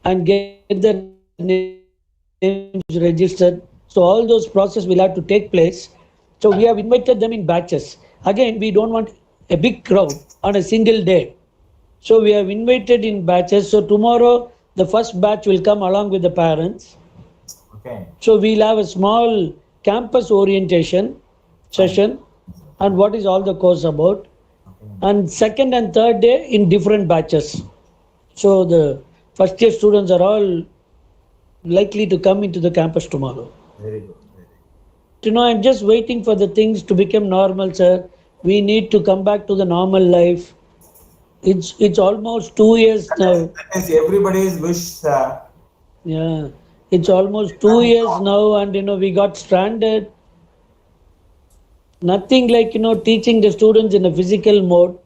and get their names registered. So all those process will have to take place. So we have invited them in batches. Again, we don't want a big crowd on a single day. So we have invited in batches. So tomorrow the first batch will come along with the parents. Okay. So we'll have a small campus orientation session and what is all the course about. And second and third day in different batches. So the first year students are all likely to come into the campus tomorrow. Very good. I'm just waiting for the things to become normal, sir. We need to come back to the normal life. It's almost 2 years now. That is everybody's wish. Yeah, it's almost 2 years now, and we got stranded. Nothing like teaching the students in a physical mode.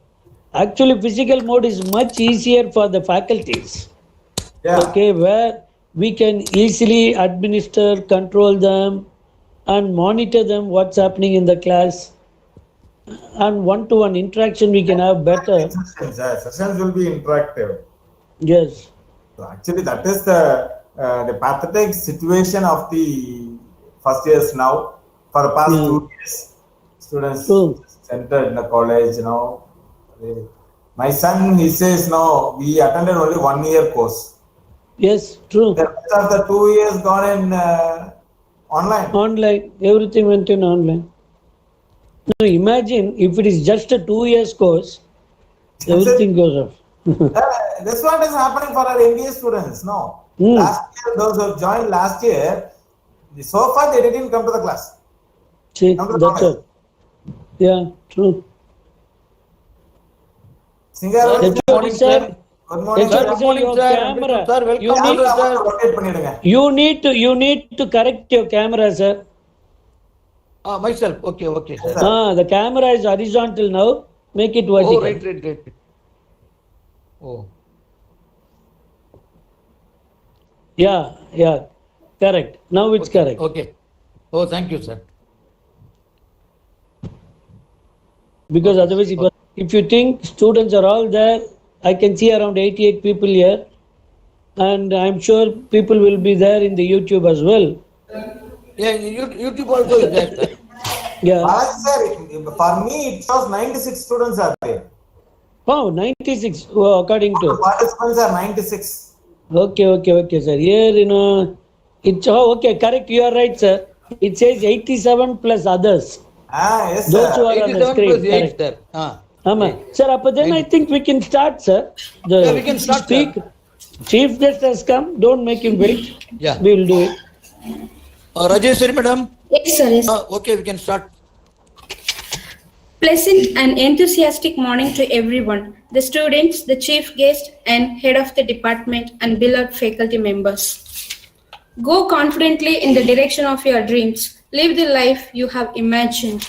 Actually, physical mode is much easier for the faculties. Yeah. Okay, where we can easily administer, control them, and monitor them what's happening in the class. And one-to-one interaction we can have better. Sessions will be interactive. Yes. So actually, that is the pathetic situation of the first years now. For the past 2 years, students entered in the college. My son, he says, no, we attended only 1 year course. Yes, true. The rest of the 2 years gone in online. Online, everything went in online. Now imagine if it is just a 2 years course, everything goes off. This what is happening for our MBA students. No, last year those who joined last year, so far they didn't come to the class. See, that's it. Yeah, true. Singer, Good morning, sir. Good morning, Sir, sir. your camera. Sir, welcome. Rotate பண்ணிடுங்க. You need to correct your camera, sir. Myself. Okay, sir. The camera is horizontal now. Make it vertical. Oh, right. Oh. Yeah. Correct. Now it's correct. Okay. Oh, thank you, sir. Because otherwise, if you think students are all there, I can see around 88 people here. And I'm sure people will be there in the YouTube as well. Yeah, YouTube also is there, sir. Yeah. Sir, for me, it shows 96 students are there. Oh, 96, according to. Participants are 96. Okay, sir. Here, it's, okay, correct. You are right, sir. It says 87 plus others. Yes, Those who sir. are on the 87 screen. plus 8, Correct. sir. Sir, but then I think we can start, sir. Yeah, we can start, sir. Chief guest has come. Don't make him wait. Yeah. We will do it. Rajeshwari, madam. Yes, sir. Yes. Okay, we can start. Pleasant and enthusiastic morning to everyone, the students, the chief guest, and head of the department, and beloved faculty members. Go confidently in the direction of your dreams. Live the life you have imagined.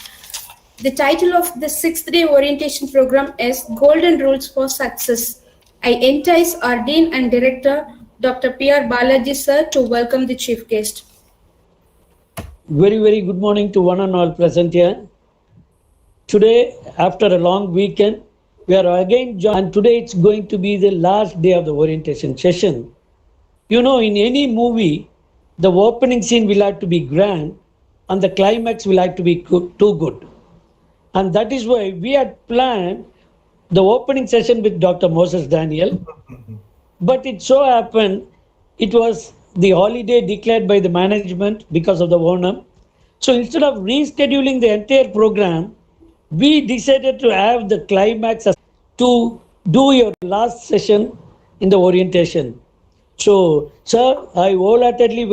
The title of the 6th day orientation program is Golden Rules for Success. I entice our Dean and Director, Dr. P.R. Balaji, sir, to welcome the chief guest. Very, very good morning to one and all present here. Today, after a long weekend, we are again joined, and today it's going to be the last day of the orientation session. In any movie, the opening scene will have to be grand and the climax will have to be too good. And that is why we had planned the opening session with Dr. Moses Daniel. But it so happened, it was the holiday declared by the management because of the Onam. So instead of rescheduling the entire program, we decided to have the climax to do your last session in the orientation. So, sir, I wholeheartedly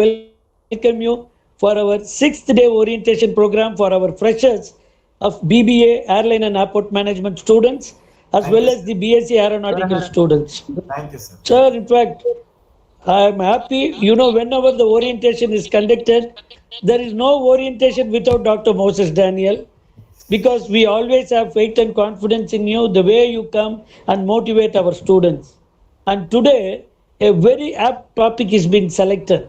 welcome you for our 6th day orientation program for our freshers of BBA Airline and Airport Management students as well as the BSc Aeronautical students. Thank you, sir. Sir, in fact, I am happy, whenever the orientation is conducted, there is no orientation without Dr. Moses Daniel. Because we always have faith and confidence in you, the way you come and motivate our students. And today, a very apt topic is being selected,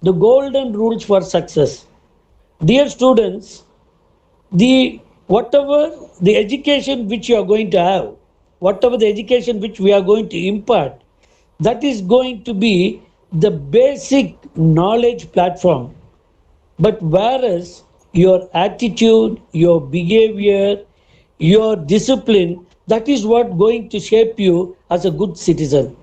the golden rules for success. Dear students, whatever the education which you are going to have, whatever the education which we are going to impart, That is going to be the basic knowledge platform. But whereas your attitude, your behavior, your discipline, that is what going to shape you as a good citizen.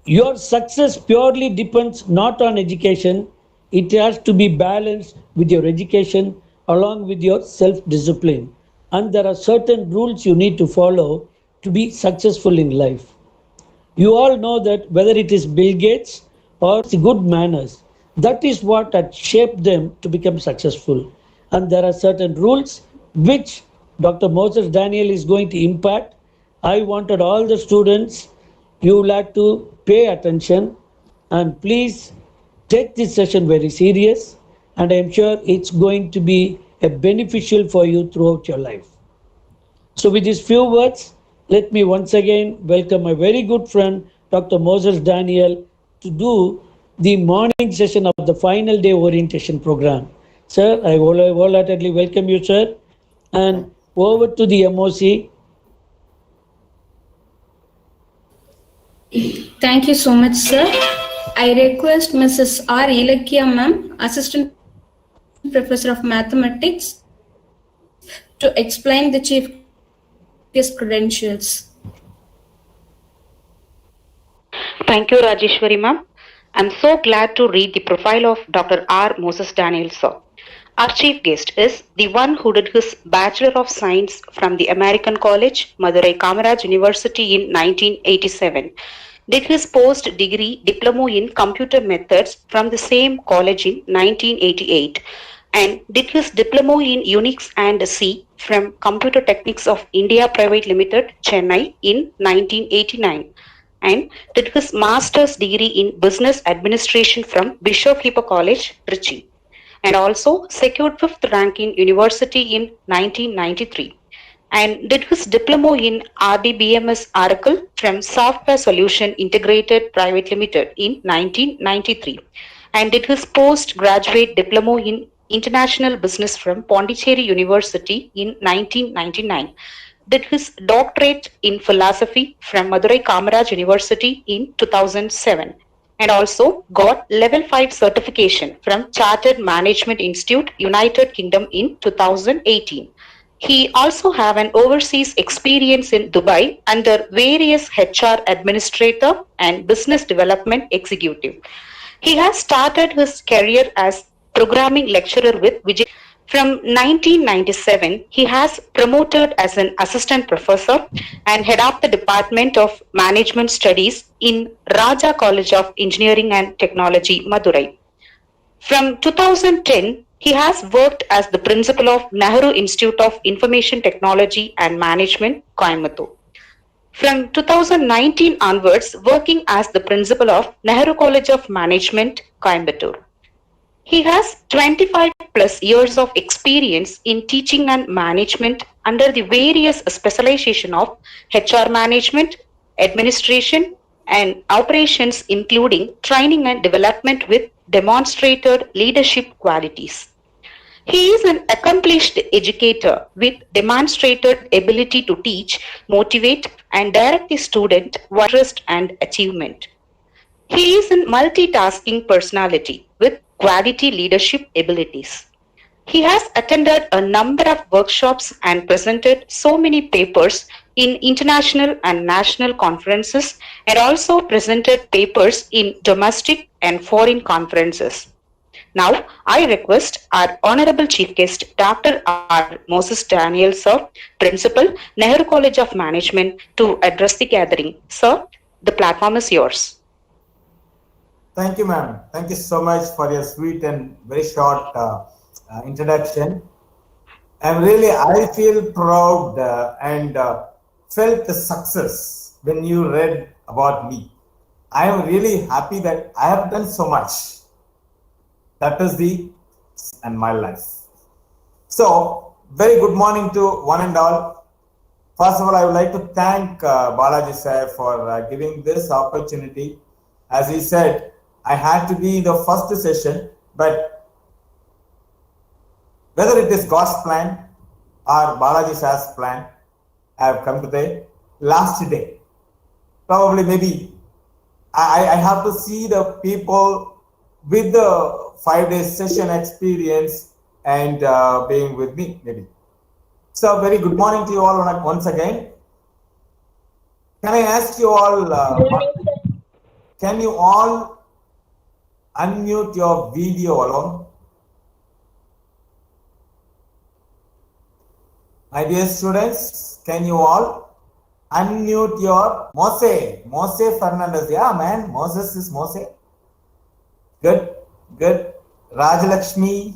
Your success purely depends not on education, it has to be balanced with your education along with your self discipline. And there are certain rules you need to follow to be successful in life. You all know that whether it is Bill Gates or good manners, that is what had shaped them to become successful. And there are certain rules which Dr. Moses Daniel is going to impact. I wanted all the students, you will have to pay attention and please take this session very serious, and I am sure it's going to be a beneficial for you throughout your life. So with these few words, let me once again welcome my very good friend, Dr. Moses Daniel, to do the morning session of the final day orientation program. Sir, I wholeheartedly welcome you, sir. And over to the MOC. Thank you so much, sir. I request Mrs. R. Ilakya ma'am, Assistant Professor of Mathematics, to explain the Chief Guest credentials. Thank you, Rajeshwari ma'am. I'm so glad to read the profile of Dr. R. Moses Daniel, sir. Our chief guest is the one who did his Bachelor of Science from the American College, Madurai Kamaraj University in 1987, did his post-degree diploma in computer methods from the same college in 1988, and did his diploma in Unix and C from Computer Techniques of India Private Limited, Chennai in 1989, and did his master's degree in business administration from Bishop Hippo College, Trichy, and also secured 5th rank in university in 1993, and did his diploma in RDBMS Oracle from Software Solution Integrated Private Limited in 1993, and did his postgraduate diploma in International Business from Pondicherry University in 1999, did his doctorate in philosophy from Madurai Kamaraj University in 2007, and also got level 5 certification from Chartered Management Institute, United Kingdom in 2018. He also have an overseas experience in Dubai under various HR administrator and business development executive. He has started his career as programming lecturer with Vijay. From 1997, he has promoted as an assistant professor and head of the Department of Management Studies in Raja College of Engineering and Technology, Madurai. From 2010, he has worked as the principal of Nehru Institute of Information Technology and Management, Coimbatore. From 2019 onwards, working as the principal of Nehru College of Management, Coimbatore. He has 25 plus years of experience in teaching and management under the various specialization of HR management, administration, and operations, including training and development with demonstrated leadership qualities. He is an accomplished educator with demonstrated ability to teach, motivate, and direct the student with interest and achievement. He is a multitasking personality with quality leadership abilities. He has attended a number of workshops and presented so many papers in international and national conferences, and also presented papers in domestic and foreign conferences. Now, I request our Honorable Chief Guest, Dr. R. Moses Daniel, sir, Principal, Nehru College of Management, to address the gathering. Sir, the platform is yours. Thank you, ma'am. Thank you so much for your sweet and very short introduction. And really, I feel proud and felt the success when you read about me. I am really happy that I have done so much. That is and my life. So, very good morning to one and all. First of all, I would like to thank Balaji sir for giving this opportunity. As he said, I had to be in the first session, but whether it is God's plan or Balaji sir's plan, I have come to the last day. Probably maybe I have to see the people with the 5 day session experience and being with me maybe. So very good morning to you all once again. Can I ask you all, can you all unmute your video alone? My dear students, can you all unmute your Mose Fernandez? Yeah, man, Moses is Mose. Good, good. Rajalakshmi.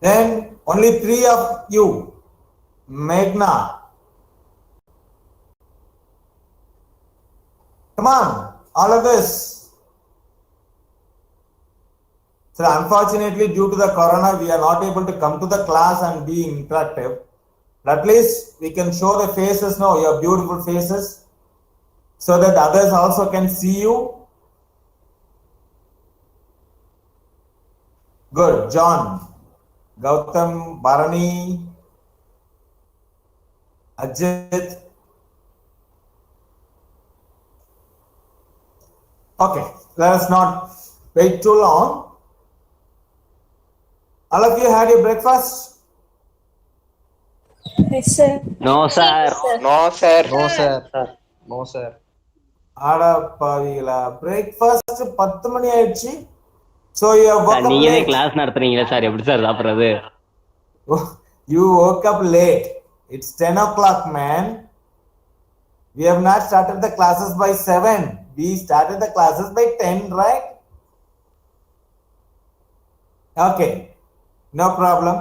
Then only 3 of you. Meghna. Come on, all of this. So unfortunately, due to the corona, we are not able to come to the class and be interactive. But at least we can show the faces now, your beautiful faces, so that others also can see you. Good. John, Gautam, Bharani, Ajit. Okay, let us not wait too long. All of you had your breakfast? Yes, sir. No, sir. No, sir. No, sir. No, sir. Breakfast 10 மணி ஆயிடுச்சு. So you have woke up நீங்களே late. Class நடத்துறீங்களா sir? எப்படி sir சாப்பிடுறது? You woke up late. It's 10 o'clock, man. We have not started the classes by 7. We started the classes by 10, right? Okay, no problem.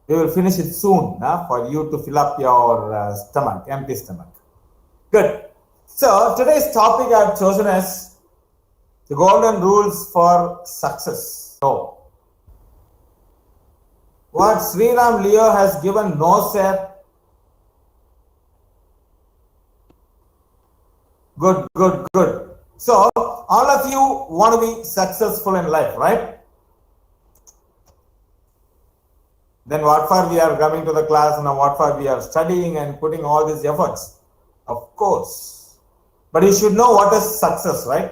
We will finish it soon for you to fill up your stomach, empty stomach. Good. So today's topic I have chosen as the golden rules for success. So, what Sriram Leo has given, no sir. Good, good, good. So, all of you want to be successful in life, right? Then what for we are coming to the class and what for we are studying and putting all these efforts? Of course. But you should know what is success, right?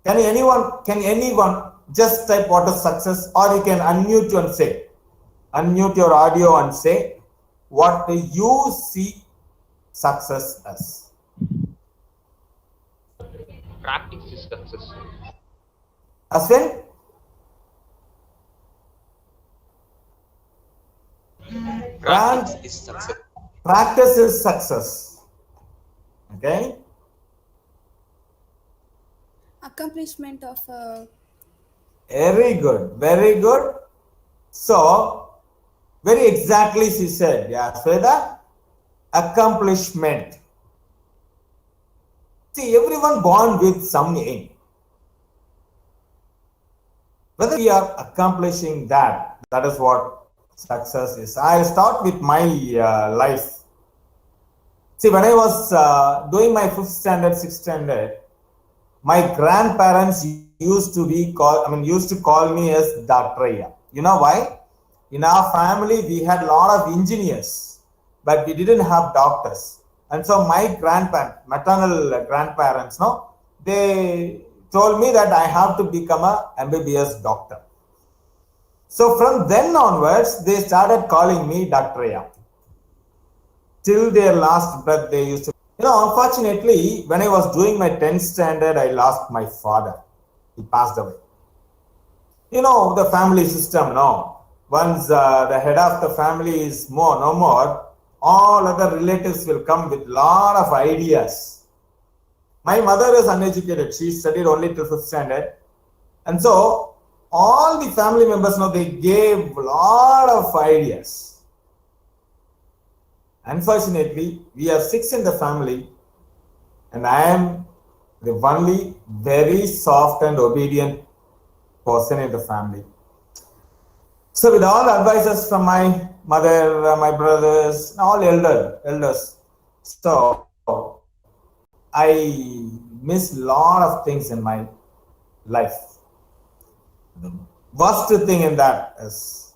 Can anyone just type what is success, or you can unmute you and say, unmute your audio and say, what do you see success as? Practice is success. Aswin? Practice is success. Practice is success. Okay? Accomplishment of Very good, very good. So, very exactly she said, yeah, Sweda, accomplishment. See, everyone born with some aim. Whether we are accomplishing that, that is what success is. I'll start with my life. See, when I was doing my 5th standard, 6th standard, my grandparents used to call me as Dr.R. You know why? In our family, we had a lot of engineers, but we didn't have doctors. And so my maternal grandparents, they told me that I have to become a MBBS doctor. So from then onwards, they started calling me Dr.R. Till their last breath, they used to. Unfortunately, when I was doing my 10th standard, I lost my father. He passed away. The family system, once the head of the family is no more, all other relatives will come with lot of ideas. My mother is uneducated. She studied only till 5th standard. And so, all the family members, they gave a lot of ideas. Unfortunately, we are 6 in the family, and I am the only very soft and obedient person in the family. So with all the advices from my mother, my brothers, all elders, so I miss a lot of things in my life. The worst thing in that is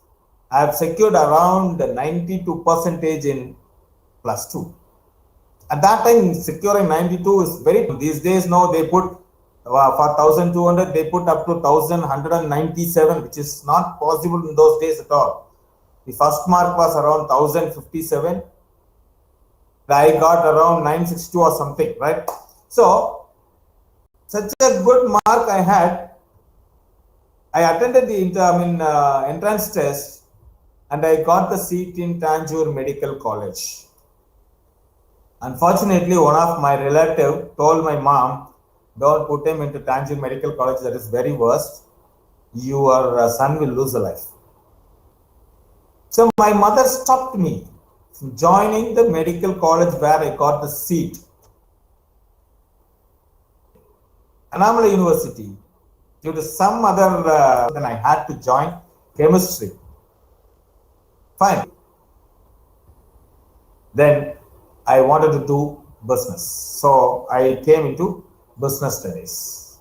I have secured around 92% in plus 2. At that time, securing 92 is very. These days, now they put for 1200, they put up to 1197, which is not possible in those days at all. The first mark was around 1057. I got around 962 or something, right? So, such a good mark I had. I attended the entrance test and I got the seat in Tanjore Medical College. Unfortunately, one of my relative told my mom, don't put him into Tanjore Medical College, that is very worst. Your son will lose a life. So my mother stopped me from joining the medical college where I got the seat. Annamalai University, due to some other, then I had to join chemistry. Fine. Then I wanted to do business. So I came into business studies.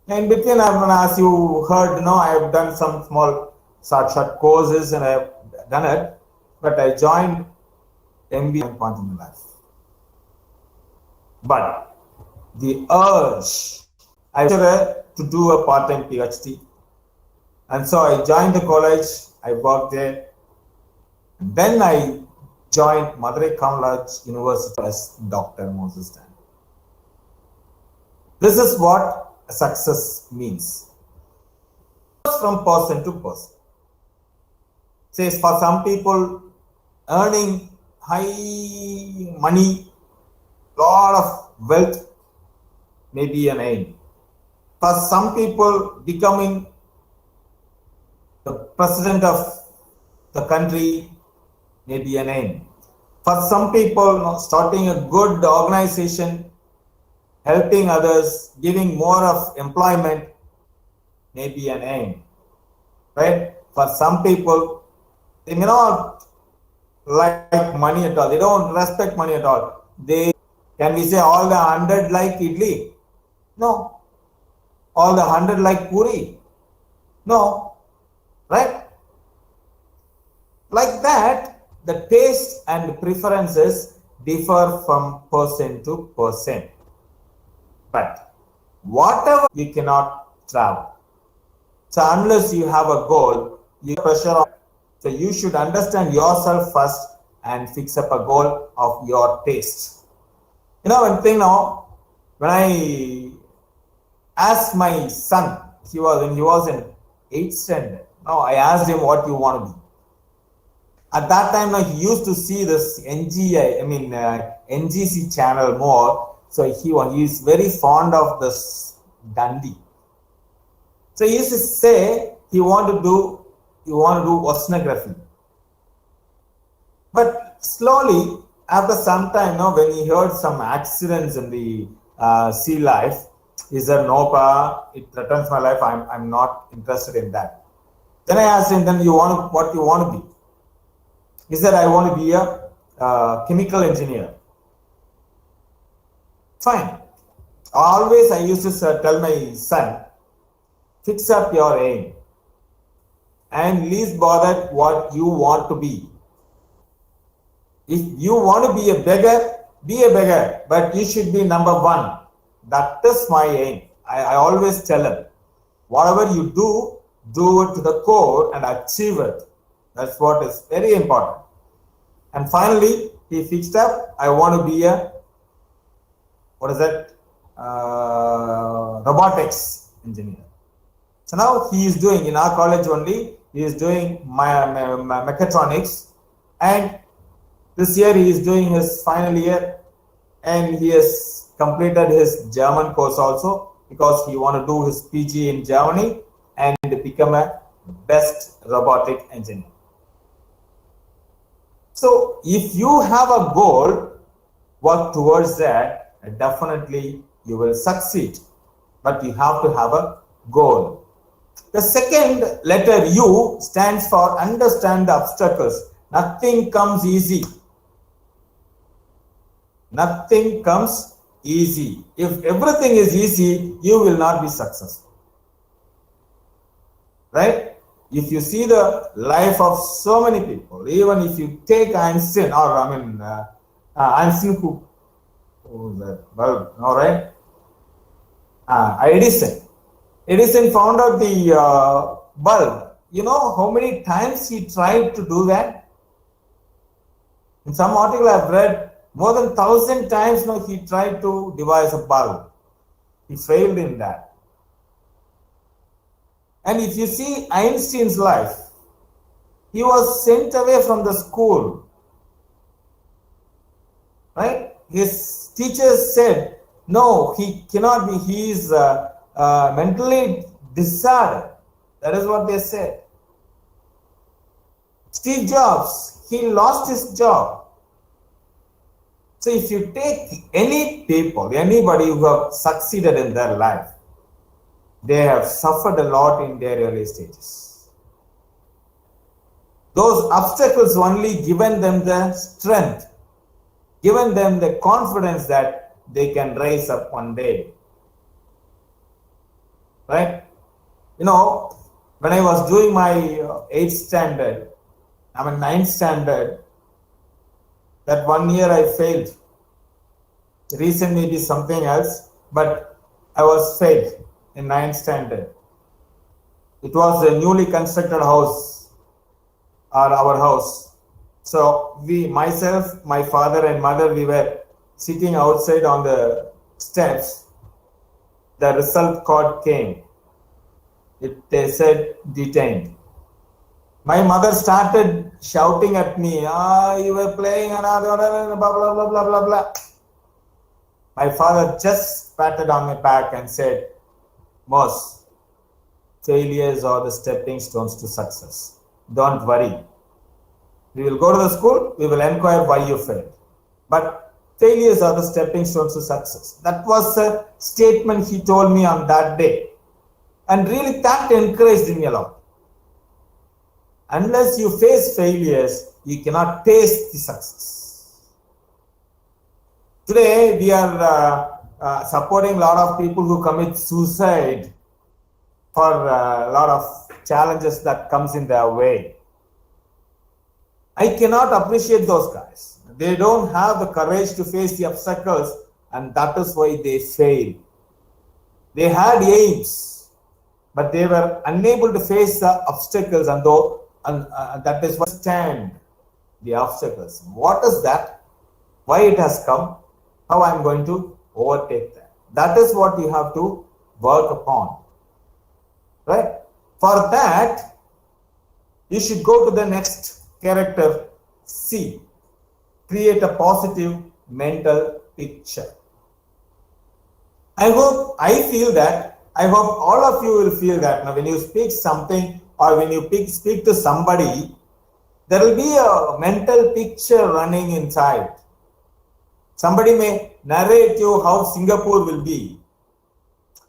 In between, as you heard, I have done some small short courses and I have done it. But I joined MBA point in my life. But the urge, I wanted to do a part-time PhD. And so I joined the college, I worked there. And then I joined Madurai College University as Dr.R.Moses. This is what success means. From person to person. Says for some people, earning high money, lot of wealth may be an aim. For some people, becoming the president of the country may be an aim. For some people, starting a good organization, helping others, giving more of employment may be an aim. Right? For some people, they may not like money at all. They don't respect money at all. Can we say all the 100 like idli? No. All the 100 like puri? No. Right? Like that, the taste and preferences differ from person to person. But whatever you cannot travel. So unless you have a goal, you pressure on. So you should understand yourself first and fix up a goal of your taste. One thing now, when I asked my son, when he was in 8th standard, I asked him what you want to be. At that time, he used to see this NGC channel more. So he is very fond of this Dundee. So he used to say he want to do oceanography. But slowly, after some time, when he heard some accidents in the sea life, he said, no, pa, it threatens my life. I'm not interested in that. Then I asked him, then what you want to be? He said, I want to be a chemical engineer. Fine. Always I used to tell my son, fix up your aim and least bother what you want to be. If you want to be a beggar, but you should be number one. That is my aim. I always tell him, whatever you do it to the core and achieve it. That's what is very important. And finally, he fixed up, I want to be a, robotics engineer. So now he is doing, in our college only, he is doing mechatronics, and this year he is doing his final year, and he has completed his German course also, because he want to do his PG in Germany and become a best robotic engineer. So if you have a goal, work towards that, definitely you will succeed. But you have to have a goal. The second letter U stands for understand the obstacles. Nothing comes easy. Nothing comes easy. If everything is easy, you will not be successful. Right? If you see the life of so many people, even if you take Einstein, or Einstein who was that bulb, all right? Edison. Edison found out the bulb. You know how many times he tried to do that? In some article I've read, more than 1,000 times now he tried to devise a bulb. He failed in that. And if you see Einstein's life, he was sent away from the school. Right? His teachers said, no, he cannot be, he is mentally disordered. That is what they said. Steve Jobs, he lost his job. So if you take any people, anybody who have succeeded in their life, they have suffered a lot in their early stages. Those obstacles only given them the strength, given them the confidence that they can rise up one day. Right? You know, when I was doing my 8th standard, 9th standard, that 1 year I failed. The reason may be something else, but I was failed in 9th standard. It was a newly constructed house, or our house. So myself, my father and mother, we were sitting outside on the steps. The result card came. They said detained. My mother started shouting at me, you were playing, blah, blah, blah, blah, blah, blah, blah. My father just patted on my back and said, Mos, failures are the stepping stones to success. Don't worry. We will go to the school, we will inquire why you failed. But failures are the stepping stones to success. That was a statement he told me on that day. And really that encouraged me a lot. Unless you face failures, you cannot taste the success. Today, we are supporting a lot of people who commit suicide for a lot of challenges that comes in their way. I cannot appreciate those guys. They don't have the courage to face the obstacles, and that is why they fail. They had aims, but they were unable to face the obstacles, and that is what stand the obstacles. What is that? Why it has come? How I am going to overtake that? That is what you have to work upon. Right? For that, you should go to the next character, C. Create a positive mental picture. I hope all of you will feel that now when you speak something or when you speak to somebody, there will be a mental picture running inside. Somebody may narrate you how Singapore will be.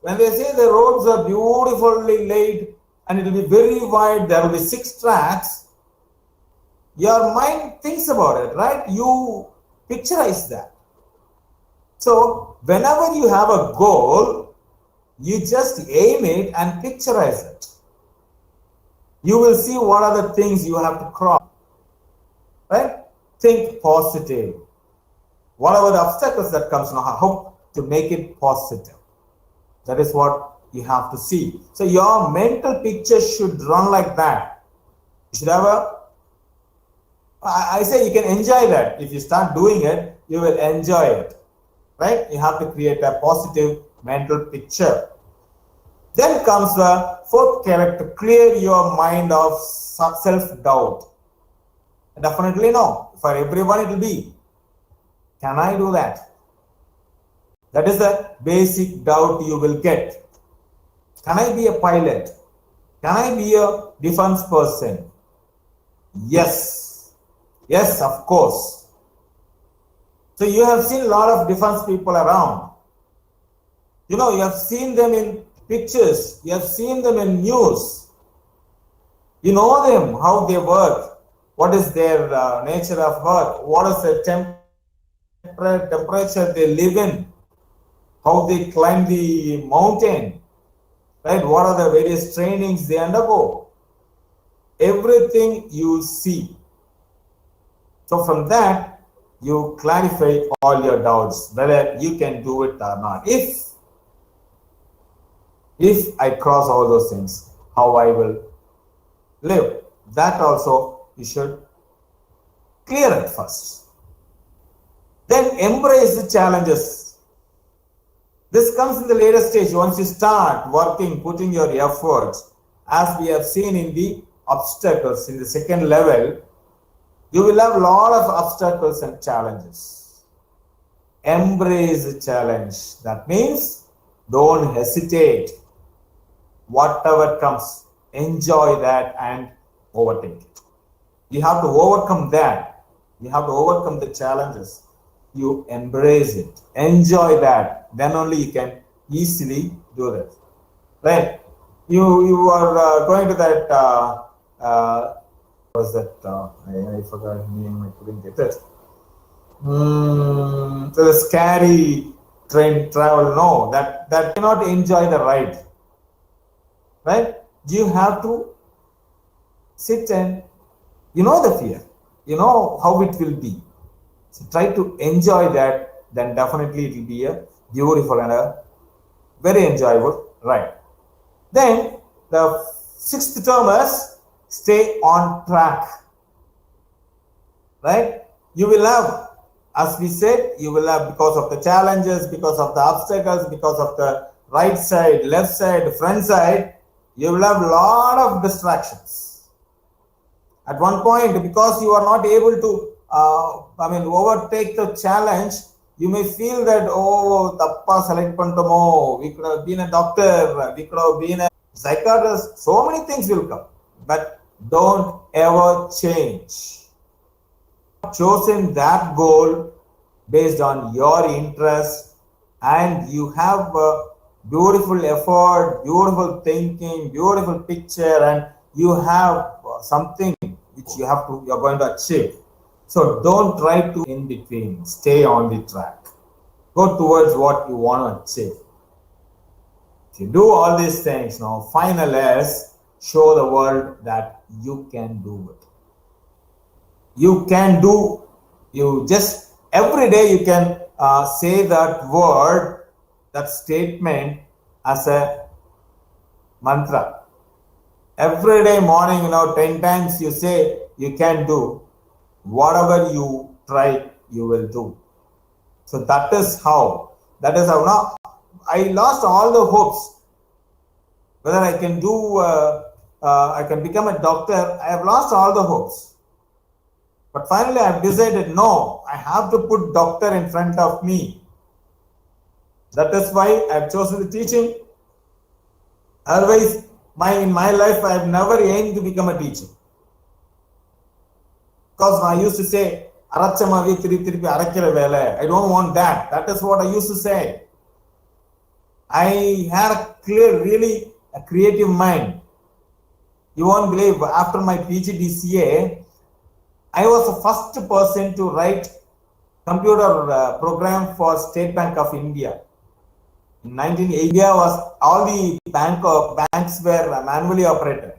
When they say the roads are beautifully laid and it will be very wide, there will be 6 tracks, your mind thinks about it, right? You picturize that. So whenever you have a goal, you just aim it and picturize it. You will see what are the things you have to cross. Right? Think positive. Whatever the obstacles that comes now, how to make it positive. That is what you have to see. So your mental picture should run like that. You should have I say you can enjoy that. If you start doing it, you will enjoy it. Right? You have to create a positive mental picture. Then comes the 4th character, clear your mind of self-doubt. Definitely no. For everyone it will be, can I do that? That is the basic doubt you will get. Can I be a pilot? Can I be a defense person? Yes. Yes, of course. So you have seen a lot of defense people around. You know, you have seen them in pictures. You have seen them in news. You know them, how they work. What is their nature of work? What is the temperature they live in? How they climb the mountain? Right? What are the various trainings they undergo? everything you see. So from that, you clarify all your doubts, whether you can do it or not. If I cross all those things, how I will live. That also you should clear it first. Then embrace the challenges. This comes in the later stage. Once you start working, putting your efforts, as we have seen in the obstacles in the second level, you will have a lot of obstacles and challenges. Embrace the challenge. That means don't hesitate. Whatever comes, enjoy that and overtake it. You have to overcome that. You have to overcome the challenges. You embrace it. Enjoy that. Then only you can easily do that. Right? You are going to that. Was that? I forgot his name. I couldn't get it. So the scary train travel. No, that cannot enjoy the ride. Right? You have to sit and you know the fear. You know how it will be. So try to enjoy that. Then definitely it will be a beautiful and a very enjoyable ride. Then the sixth term is stay on track. Right? You will have, as we said, you will have, because of the challenges, because of the obstacles, because of the right side, left side, front side, you will have a lot of distractions. At one point, because you are not able to overtake the challenge, you may feel that, oh, tappa select pantomo, we could have been a doctor, we could have been a psychiatrist, so many things will come. But don't ever change. Chosen that goal based on your interest, and you have a beautiful effort, beautiful thinking, beautiful picture, and you have something which you're going to achieve. So don't try to in between. Stay on the track. Go towards what you want to achieve. If you do all these things, now final is show the world that you can do it. You can do. You just every day you can say that word, that statement as a mantra. Every day morning, 10 times you say you can do. Whatever you try, you will do. So that is how. Now, I lost all the hopes. Whether I can do, I can become a doctor, I have lost all the hopes. But finally, I have decided, no, I have to put doctor in front of me. That is why I have chosen the teaching. Otherwise, in my life, I have never aimed to become a teacher. Because I used to say, I don't want that. That is what I used to say. I had really a creative mind. You won't believe, after my PGDCA, I was the first person to write computer program for State Bank of India. In 1980, all the banks were manually operated.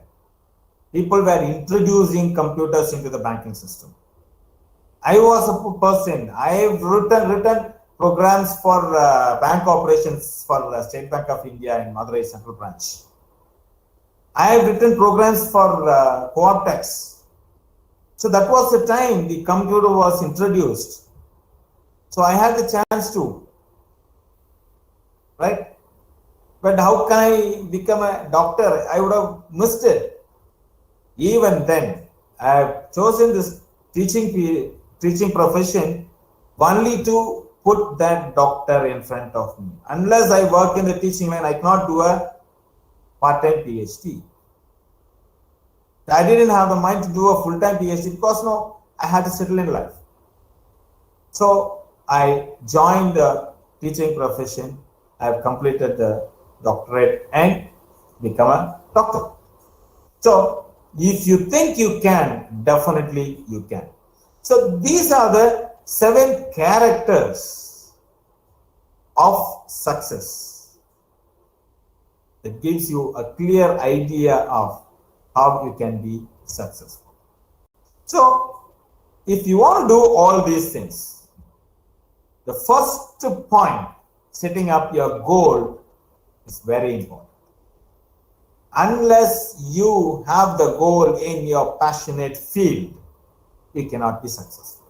People were introducing computers into the banking system. I was a person. I have written programs for bank operations for State Bank of India in Madurai Central Branch. I have written programs for Co-optex. So that was the time the computer was introduced. So I had the chance to, right? But how can I become a doctor? I would have missed it. Even then, I have chosen this teaching profession only to put that doctor in front of me. Unless I work in the teaching line, I cannot do a part-time PhD. I didn't have the mind to do a full-time PhD because I had to settle in life. So I joined the teaching profession. I have completed the doctorate and become a doctor. So if you think you can, definitely you can. So these are the 7 characters of success. That gives you a clear idea of how you can be successful. So, if you want to do all these things, the first point, setting up your goal, is very important. Unless you have the goal in your passionate field, you cannot be successful.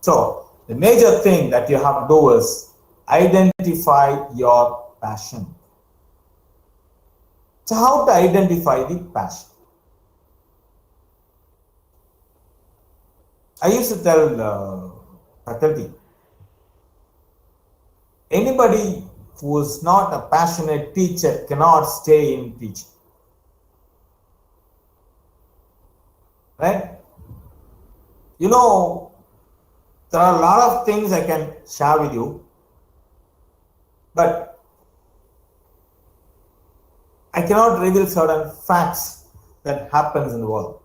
So, the major thing that you have to do is identify your passion. So, how to identify the passion? I used to tell faculty, anybody who is not a passionate teacher cannot stay in teaching. Right? You know, there are a lot of things I can share with you, but I cannot reveal certain facts that happens in the world,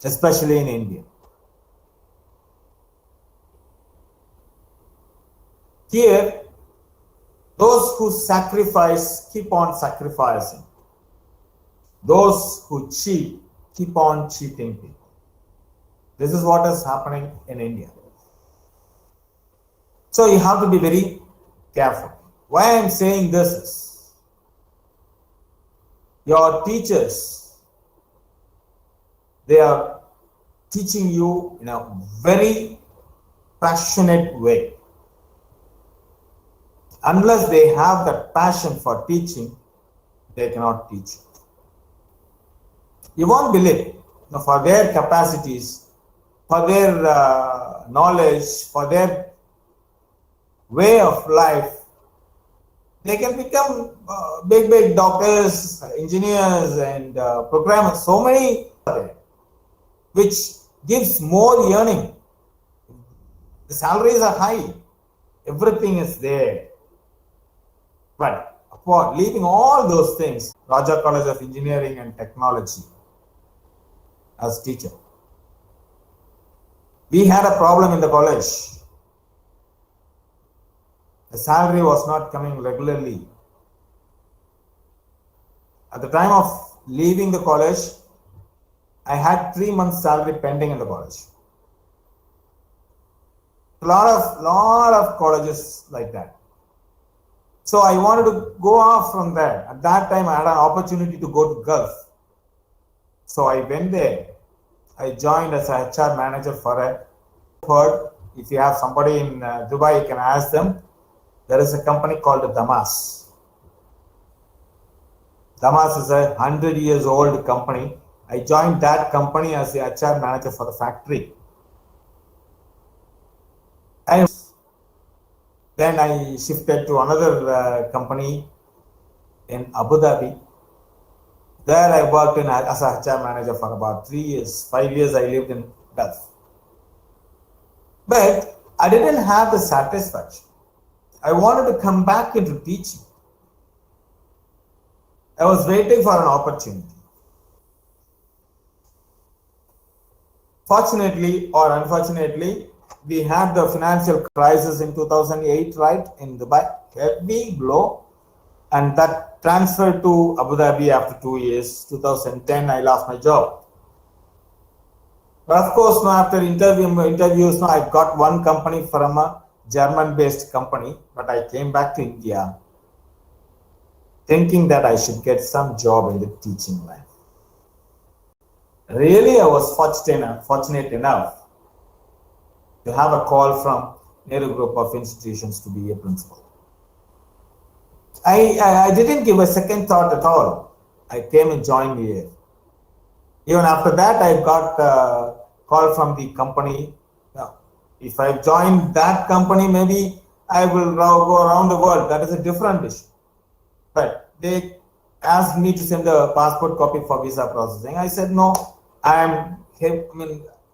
especially in India. Here, those who sacrifice keep on sacrificing. Those who cheat keep on cheating people. This is what is happening in India. So you have to be very careful. Why I am saying this is, your teachers, they are teaching you in a very passionate way. Unless they have that passion for teaching, they cannot teach. You won't believe, for their capacities, for their knowledge, for their way of life, they can become big doctors, engineers, and programmers. So many, which gives more earning. The salaries are high. Everything is there. But for leaving all those things, Raja College of Engineering and Technology as teacher. We had a problem in the college. The salary was not coming regularly. At the time of leaving the college, I had 3 months salary pending in the college. A lot of colleges like that. So I wanted to go off from there. At that time, I had an opportunity to go to Gulf. So I went there. I joined as a HR manager for a third. If you have somebody in Dubai, you can ask them. There is a company called Damas. Damas is a 100 years old company. I joined that company as the HR manager for the factory. And then I shifted to another company in Abu Dhabi. There I worked as a HR manager for about 3 years. 5 years I lived in Gulf. But I didn't have the satisfaction. I wanted to come back into teaching. I was waiting for an opportunity. Fortunately or unfortunately, we had the financial crisis in 2008, right, in Dubai, heavy blow, and that transferred to Abu Dhabi after 2 years. 2010, I lost my job. But of course, after interviews, I got one company from a German-based company, but I came back to India thinking that I should get some job in the teaching line. Really, I was fortunate enough to have a call from Nehru Group of Institutions to be a principal. I didn't give a second thought at all. I came and joined here. Even after that, I got a call from the company. Now, if I join that company, maybe I will go around the world. That is a different issue. But they asked me to send a passport copy for visa processing. I said, no, I'm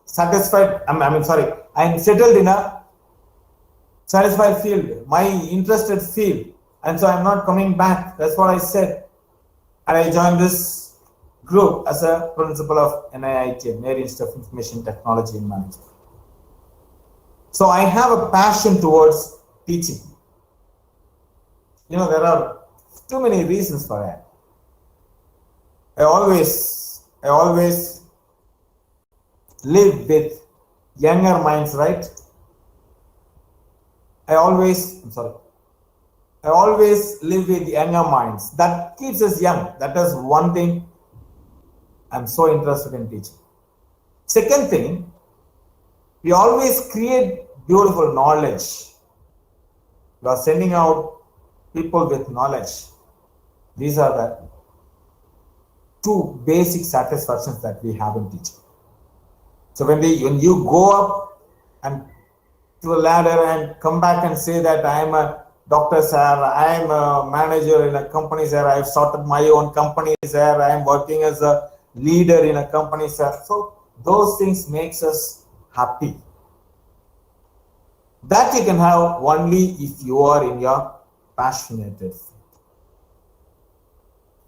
satisfied. I'm settled in a satisfied field, my interested field. And so I'm not coming back. That's what I said. And I joined this group as a principal of NIIT, Nehru Institute of Information Technology and Management. So I have a passion towards teaching. There are too many reasons for that. I always live with younger minds, right? I always live with younger minds. That keeps us young. That is one thing I'm so interested in teaching. Second thing, we always create beautiful knowledge. We are sending out people with knowledge. These are the two basic satisfactions that we have in teaching. So when you go up and to a ladder and come back and say that I am a doctor, sir, I am a manager in a company, sir, I have started my own company, sir, I am working as a leader in a company, sir. So those things makes us happy. That you can have only if you are in your passionate field.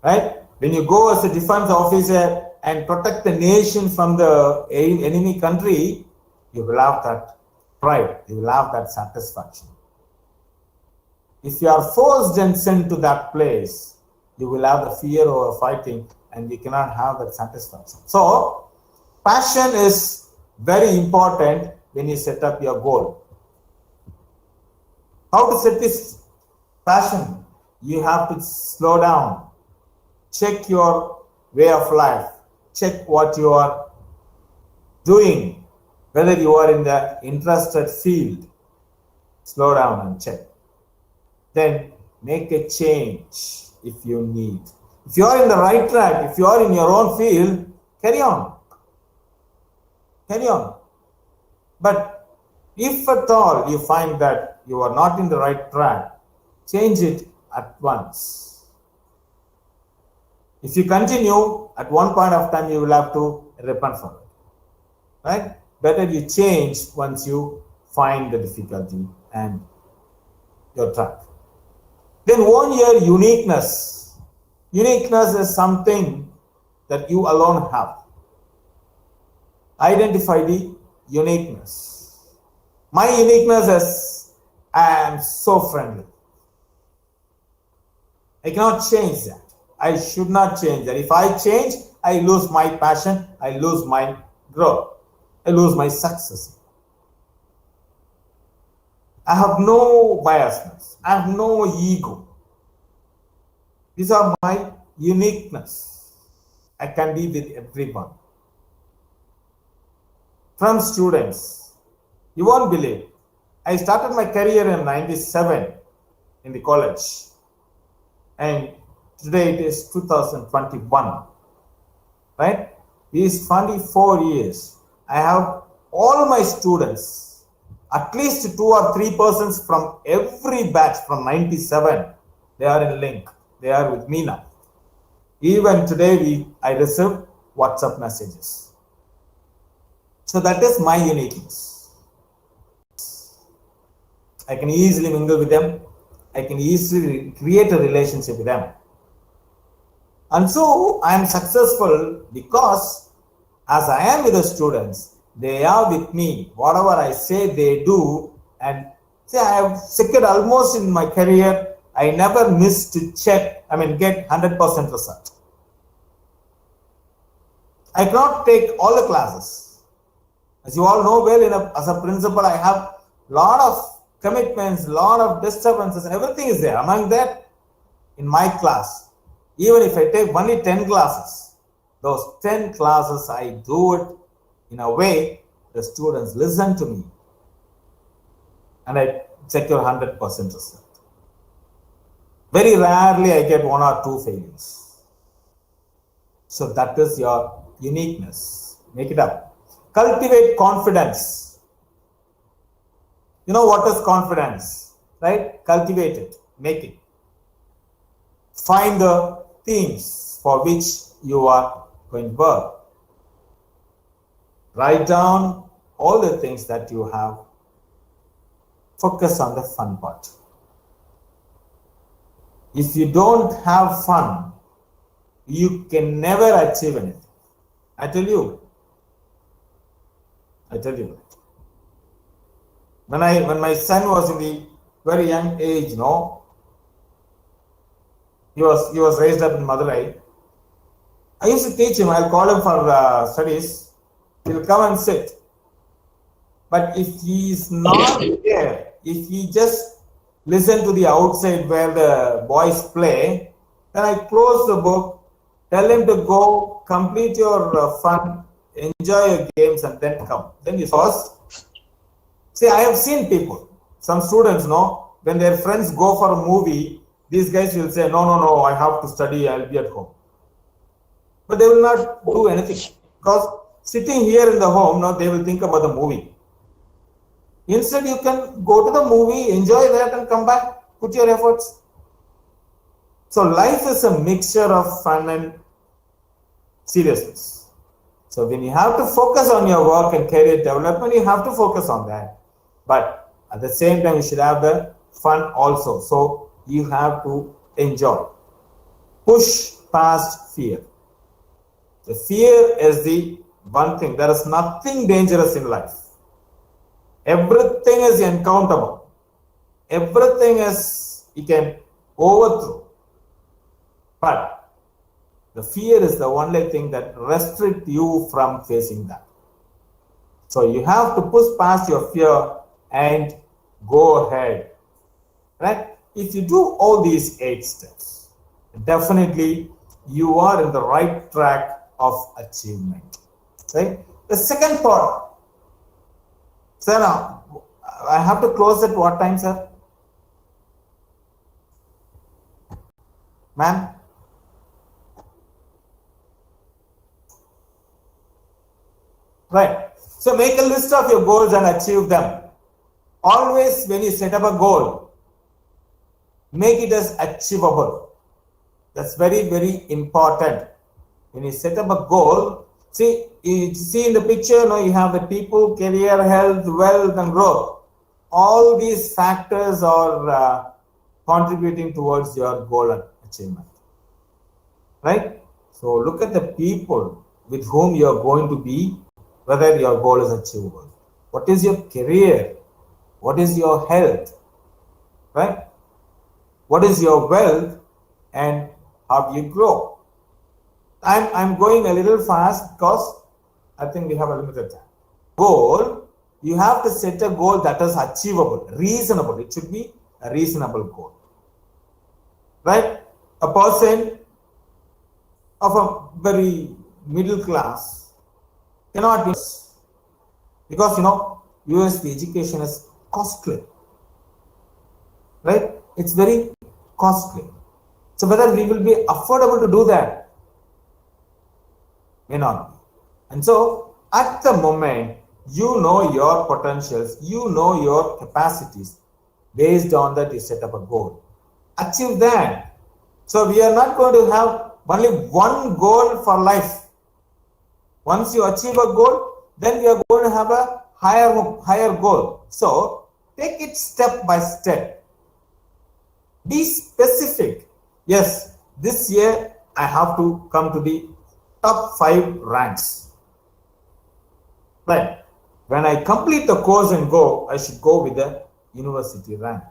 Right? When you go as a defense officer and protect the nation from the enemy country, you will have that pride, you will have that satisfaction. If you are forced and sent to that place, you will have the fear of fighting and you cannot have that satisfaction. So, passion is very important when you set up your goal. How to set this passion? You have to slow down, check your way of life, check what you are doing, whether you are in the interested field. Slow down and check. Then make a change if you need. If you are in the right track, if you are in your own field, carry on. Carry on. But if at all you find that you are not in the right track, change it at once. If you continue, at one point of time, you will have to repent for it. Right? Better you change once you find the difficulty and your track. Then own your uniqueness. Uniqueness is something that you alone have. Identify the uniqueness. My uniqueness is I am so friendly. I cannot change that. I should not change that. If I change, I lose my passion, I lose my growth, I lose my success. I have no biasness, I have no ego. These are my uniqueness. I can be with everyone. From students, you won't believe, I started my career in 97 in the college, and today it is 2021, right? These 24 years, I have all my students, at least 2 or 3 persons from every batch from 97, they are in link. They are with me now. Even today, I receive WhatsApp messages. So that is my uniqueness. I can easily mingle with them. I can easily create a relationship with them. And so I am successful because as I am with the students, they are with me. Whatever I say, they do. And see, I have secured almost in my career, I never missed to get 100% result. I cannot take all the classes. As you all know well, as a principal, I have a lot of commitments, a lot of disturbances, everything is there. Among that, in my class, even if I take only 10 classes, those 10 classes, I do it in a way the students listen to me and I secure 100% result. Very rarely I get 1 or 2 failures. So that is your uniqueness. Make it up. Cultivate confidence. You know what is confidence, right? Cultivate it. Make it. Find the themes for which you are going to work. Write down all the things that you have. Focus on the fun part. If you don't have fun, you can never achieve anything. I tell you. When my son was in the very young age, he was raised up in Madurai. I used to teach him. I'll call him for studies. He'll come and sit. But if he is not there, if he just listen to the outside where the boys play, then I close the book, tell him to go, complete your fun, enjoy your games, and then come. Then you pause. See, I have seen people, some students know, when their friends go for a movie, these guys will say, no, I have to study, I'll be at home. But they will not do anything because sitting here in the home, now they will think about the movie. Instead, you can go to the movie, enjoy that, and come back, put your efforts. So life is a mixture of fun and seriousness. So when you have to focus on your work and career development, you have to focus on that. But at the same time, you should have the fun also. So you have to enjoy. Push past fear. The fear is the one thing. There is nothing dangerous in life. Everything is uncountable. Everything is, you can overthrow. But the fear is the only thing that restricts you from facing that. So you have to push past your fear and go ahead. Right? If you do all these 8 steps, definitely you are in the right track of achievement. Right? The second part. Sir, now, I have to close at what time, sir? Ma'am? Right. So make a list of your goals and achieve them. Always when you set up a goal, make it as achievable. That's very, very important. When you set up a goal, see in the picture, now you have the people, career, health, wealth, and growth. All these factors are contributing towards your goal and achievement. Right? So look at the people with whom you are going to be, whether your goal is achievable. What is your career? What is your health? Right? What is your wealth? And how do you grow? I'm going a little fast because I think we have a limited time. Goal, you have to set a goal that is achievable, reasonable. It should be a reasonable goal. Right? A person of a very middle class cannot be, because US the education is costly. Right? It's very costly. So whether we will be affordable to do that, may not be. And so at the moment, you know your potentials, you know your capacities. Based on that, you set up a goal. Achieve that. So we are not going to have only one goal for life. Once you achieve a goal, then we are going to have a higher goal. So take it step by step. Be specific. Yes, this year I have to come to the top 5 ranks. Right. When I complete the course and go, I should go with the university rank.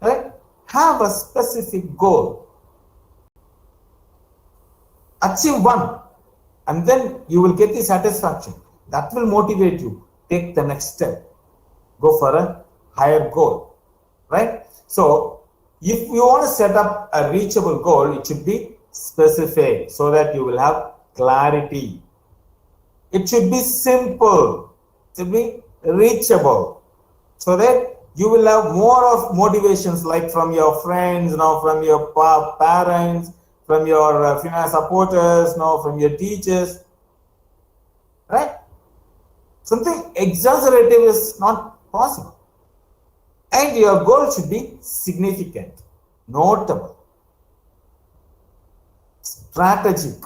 Right? Have a specific goal. Achieve one, and then you will get the satisfaction. That will motivate you. Take the next step. Go for a higher goal. Right? So, if you want to set up a reachable goal, it should be specific so that you will have clarity. It should be simple. It should be reachable so that you will have more of motivations, like from your friends, from your parents, from your finance supporters, from your teachers. Right? Something exaggerative is not possible. And your goal should be significant, notable, strategic.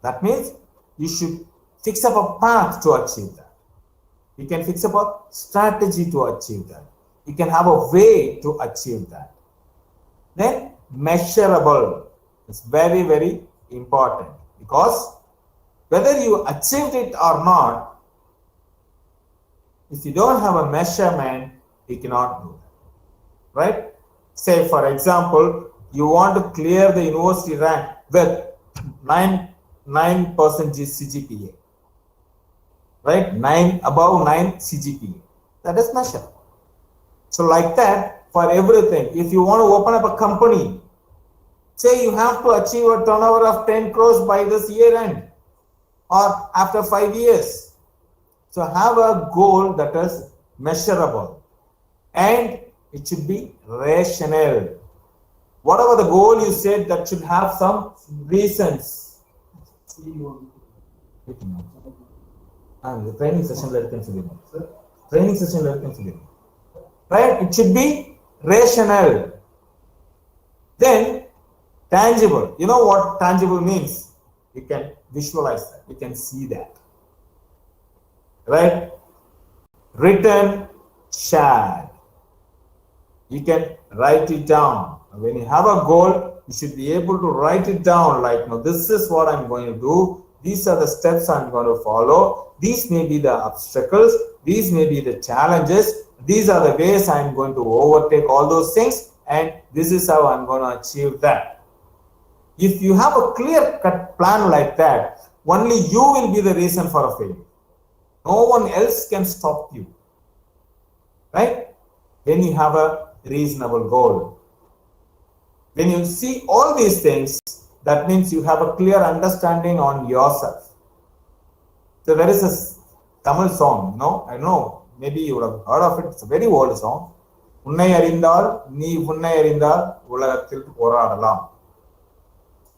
That means you should fix up a path to achieve that. You can fix up a strategy to achieve that. You can have a way to achieve that. Then measurable is very, very important, because whether you achieved it or not, if you don't have a measurement, you cannot do that. Right? Say, for example, you want to clear the university rank with 9% CGPA. right? 9 above 9 CGPA. That is measurable. So like that, for everything, if you want to open up a company, say you have to achieve a turnover of 10 crores by this year end or after 5 years. So have a goal that is measurable and it should be rational. Whatever the goal you set, that should have some reasons. The training session right? It should be rational. Then tangible. You know what tangible means? You can visualize that. You can see that. Right? Written, shared. You can write it down. When you have a goal, you should be able to write it down like, no, this is what I'm going to do. These are the steps I'm going to follow. These may be the obstacles. These may be the challenges. These are the ways I'm going to overtake all those things. And this is how I'm going to achieve that. If you have a clear-cut plan like that, only you will be the reason for a failure. No one else can stop you. Right? When you have a reasonable goal. When you see all these things, that means you have a clear understanding on yourself. So there is a Tamil song, I know, maybe you would have heard of it. It's a very old song. Unnai arindal, nee unnai arindal, ulagathil poradalam.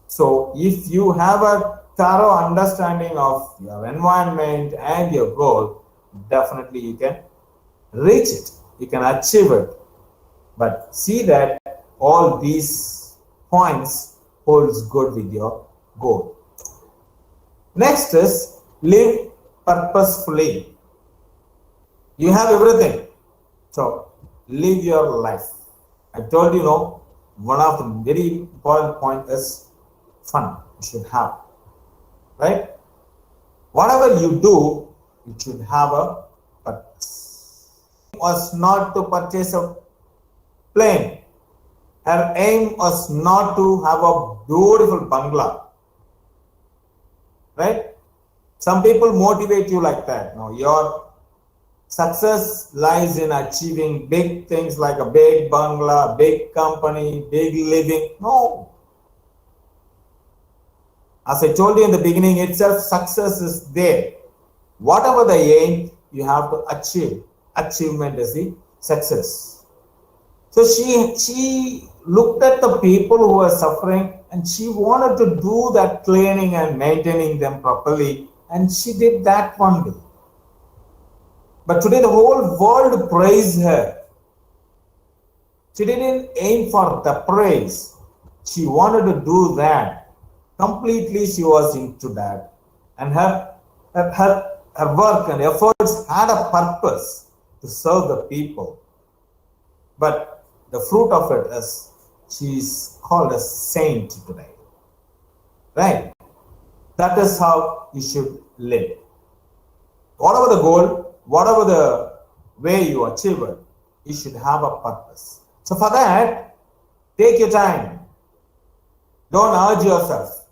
So if you have a thorough understanding of your environment and your goal, definitely you can reach it. You can achieve it. But see that all these points holds good with your goal. Next is live purposefully. You have everything. So live your life. I told you, one of the very important points is fun. You should have. Right? Whatever you do, you should have a purpose. Was not to purchase a plane. Her aim was not to have a beautiful bungalow. Right? Some people motivate you like that. No, your success lies in achieving big things like a big bungalow, big company, big living. No. As I told you in the beginning itself, success is there. Whatever the aim, you have to achieve. Achievement is the success. So she looked at the people who were suffering and she wanted to do that cleaning and maintaining them properly, and she did that one day. But today the whole world praised her. She didn't aim for the praise. She wanted to do that. Completely she was into that. And her work and efforts had a purpose to serve the people. But the fruit of it is she is called a saint today. Right? That is how you should live. Whatever the goal, whatever the way you achieve it, you should have a purpose. So for that, take your time. Don't urge yourself.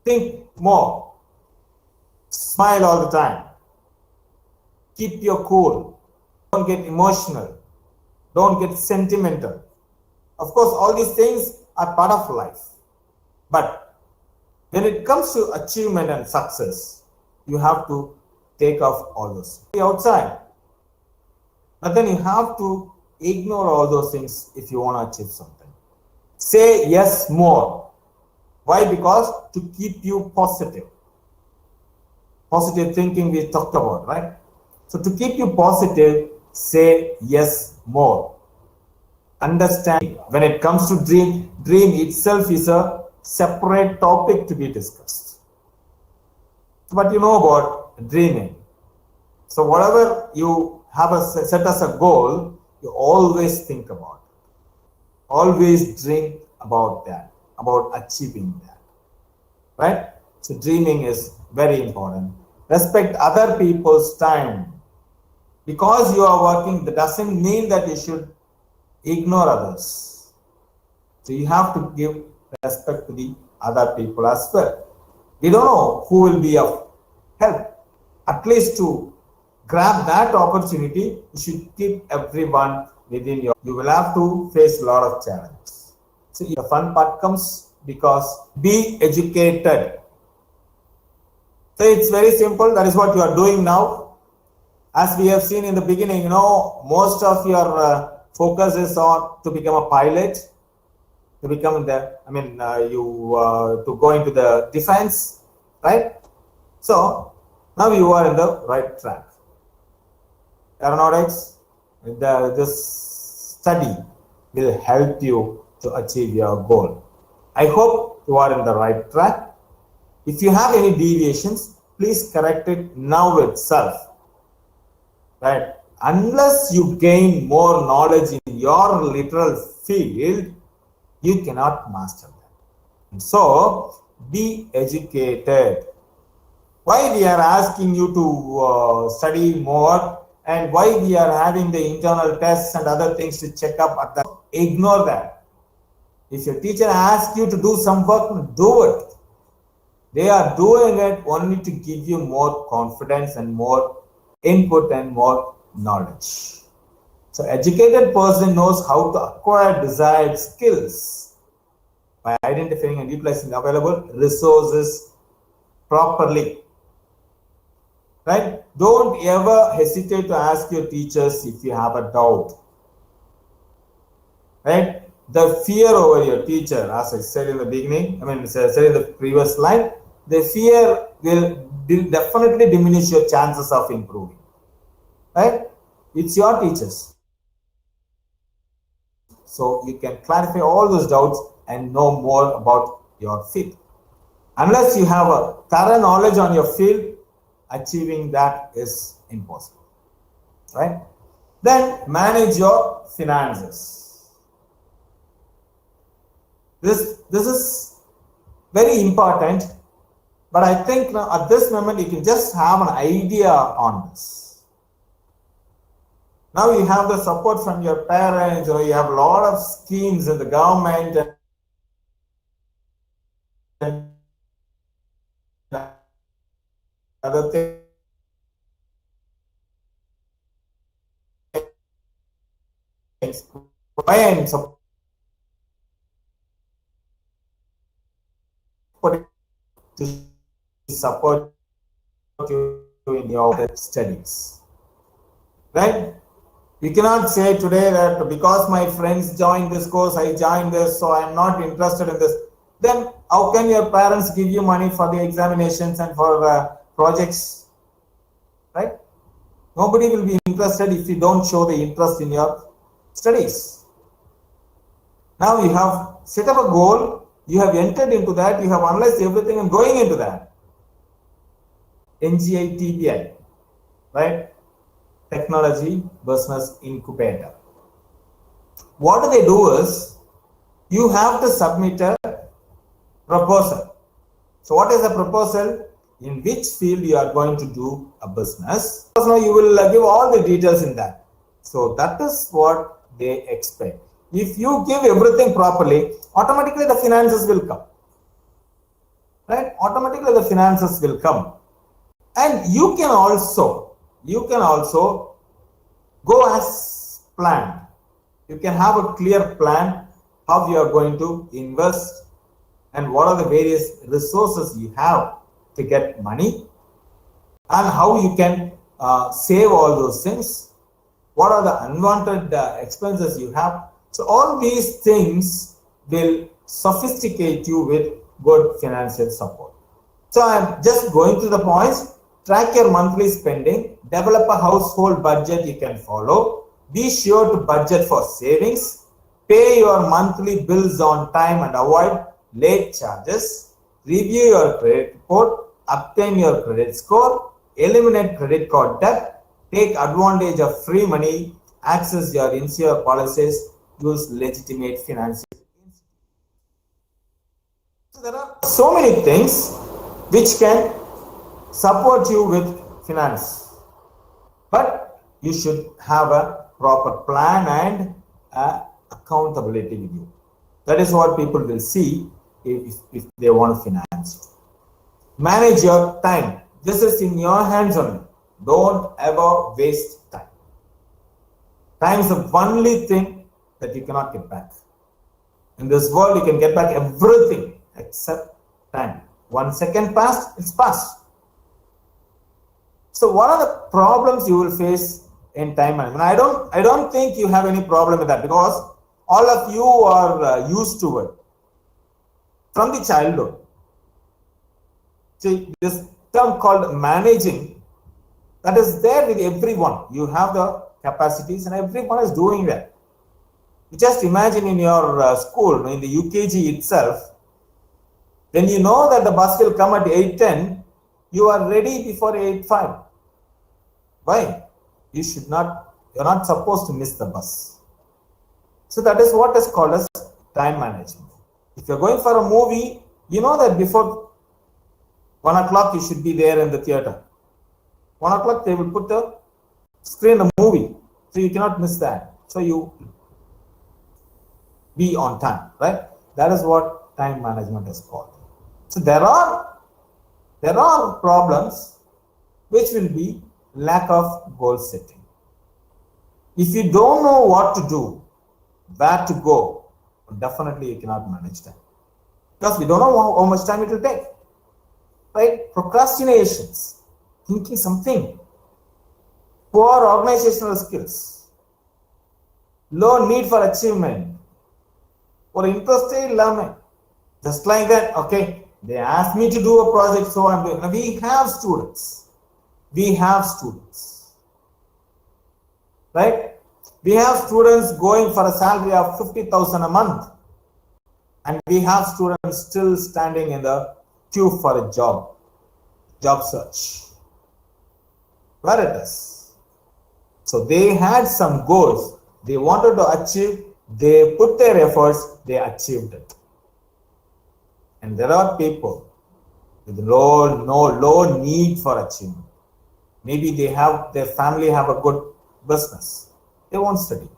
Think more. Smile all the time. Keep your cool. Don't get emotional. Don't get sentimental. Of course, all these things are part of life. But when it comes to achievement and success, you have to take off all those. Outside. But then you have to ignore all those things if you want to achieve something. Say yes more. Why? Because to keep you positive. Positive thinking we talked about, right? So to keep you positive, say yes more. Understand when it comes to dream itself is a separate topic to be discussed. But you know about dreaming. So whatever you have set as a goal, you always think about it. Always dream about that, about achieving that. Right? So dreaming is very important. Respect other people's time. Because you are working, that doesn't mean that you should ignore others. So you have to give respect to the other people as well. We don't know who will be of help. at least to grab that opportunity, you should keep everyone within your. You will have to face a lot of challenges. So the fun part comes because be educated. So it's very simple. That is what you are doing now. As we have seen in the beginning, most of your focus is on to become a pilot, to become to go into the defense, right? So now you are in the right track. Aeronautics, this study will help you to achieve your goal. I hope you are in the right track. If you have any deviations, please correct it now itself. Right? Unless you gain more knowledge in your literal field, you cannot master that. So, be educated. Why we are asking you to study more, and why we are having the internal tests and other things to check up at that? Ignore that. If your teacher asks you to do some work, do it. They are doing it only to give you more confidence and more input and more knowledge. So educated person knows how to acquire desired skills by identifying and utilizing available resources properly. Right? Don't ever hesitate to ask your teachers if you have a doubt. Right? The fear over your teacher, as I said in the beginning, said in the previous slide, the fear will definitely diminish your chances of improving. Right? It's your teachers. So you can clarify all those doubts and know more about your field. Unless you have a thorough knowledge on your field, achieving that is impossible. Right? Then manage your finances. This is very important, but I think now at this moment you can just have an idea on this. Now you have the support from your parents, or you have a lot of schemes in the government and other things. Why I'm supporting to support you in your studies, right? You cannot say today that because my friends joined this course, I joined this, so I'm not interested in this. Then how can your parents give you money for the examinations and for projects, right? Nobody will be interested if you don't show the interest in your studies. Now you have set up a goal, you have entered into that, you have analyzed everything and going into that. NGI TBI, right? Technology Business Incubator. What they do is, you have to submit a proposal. So what is a proposal? In which field you are going to do a business. So now you will give all the details in that. So that is what they expect. If you give everything properly, automatically the finances will come. Right? Automatically the finances will come. And you can also go as planned. You can have a clear plan how you are going to invest and what are the various resources you have to get money and how you can save all those things. What are the unwanted expenses you have? So all these things will sophisticate you with good financial support. So I'm just going to the points. Track your monthly spending, develop a household budget you can follow, be sure to budget for savings, pay your monthly bills on time and avoid late charges, review your credit report, obtain your credit score, eliminate credit card debt, take advantage of free money, access your insurance policies, use legitimate financial institutions. So there are so many things which can support you with finance, but you should have a proper plan and accountability with you. That is what people will see if they want to finance. Manage your time. This is in your hands only. Don't ever waste time. Time is the only thing that you cannot get back. In this world, you can get back everything except time. 1 second passed, it's past. So what are the problems you will face in time management? I don't think you have any problem with that, because all of you are used to it from the childhood. See, this term called managing, that is there with everyone. You have the capacities and everyone is doing that. You just imagine in your school, in the UKG itself, when you know that the bus will come at 8:10, you are ready before 8:05. Why? You're not supposed to miss the bus. So that is what is called as time management. If you're going for a movie, you know that before 1 o'clock you should be there in the theater. 1 o'clock they will put the screen the movie, so you cannot miss that. So you be on time, right? That is what time management is called. So there are problems which will be lack of goal setting. If you don't know what to do, where to go, definitely you cannot manage time, because we don't know how much time it will take, right? Procrastinations, thinking something, poor organizational skills, low need for achievement, or interest in learning. Just like that, okay, they asked me to do a project, so I'm doing. Now we have students, right? We have students going for a salary of 50,000 a month, and we have students still standing in the queue for a job search. Where it is? So they had some goals they wanted to achieve, they put their efforts, they achieved it. And there are people with low need for achievement. Maybe their family have a good business, they won't study.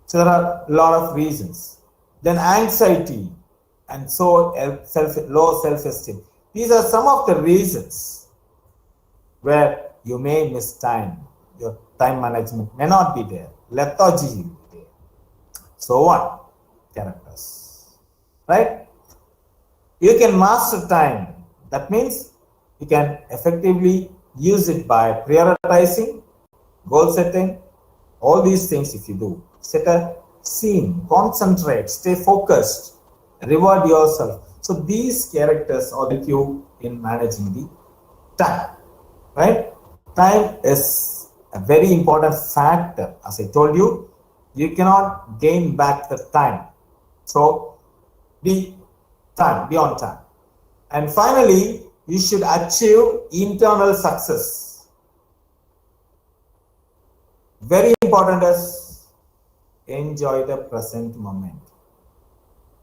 So there are a lot of reasons. Then anxiety, and so low self-esteem. These are some of the reasons where you may miss time. Your time management may not be there. Lethargy will be there. So what? Characters, right? You can master time. That means you can effectively use it by prioritizing, goal setting, all these things. If you do, set a scene, concentrate, stay focused, reward yourself. So these characters will help you in managing the time, right? Time is a very important factor. As I told you, you cannot gain back the time. So be on time. And finally, you should achieve internal success. Very important is enjoy the present moment.